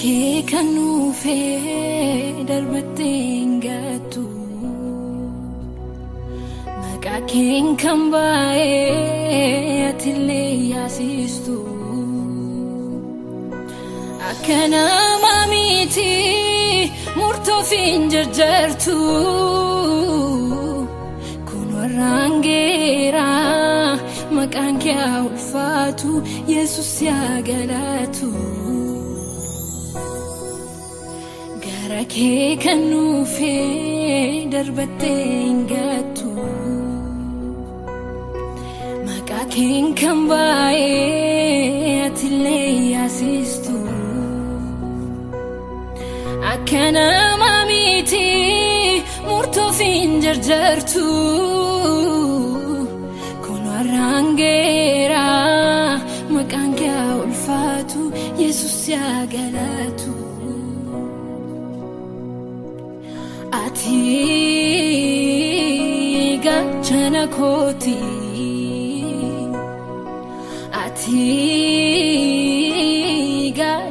kee kan nuufee darbatteen gattu maqaa keen kan baay'ee atillee yaasistu akka nama miti murtoof hin jarjartu kun warraan geeraa maqaan kee haa ulfaatu Yesuus yaa galatu gara kee kan nuufee darbatteen gattu maqaa keen kan baay'ee atillee yaasistu akka nama miti murtoof hin jarjartu kun warraan geeraa maqaan kee haa ulfaatu Yesuus yaa galatu ati galchana kooti ati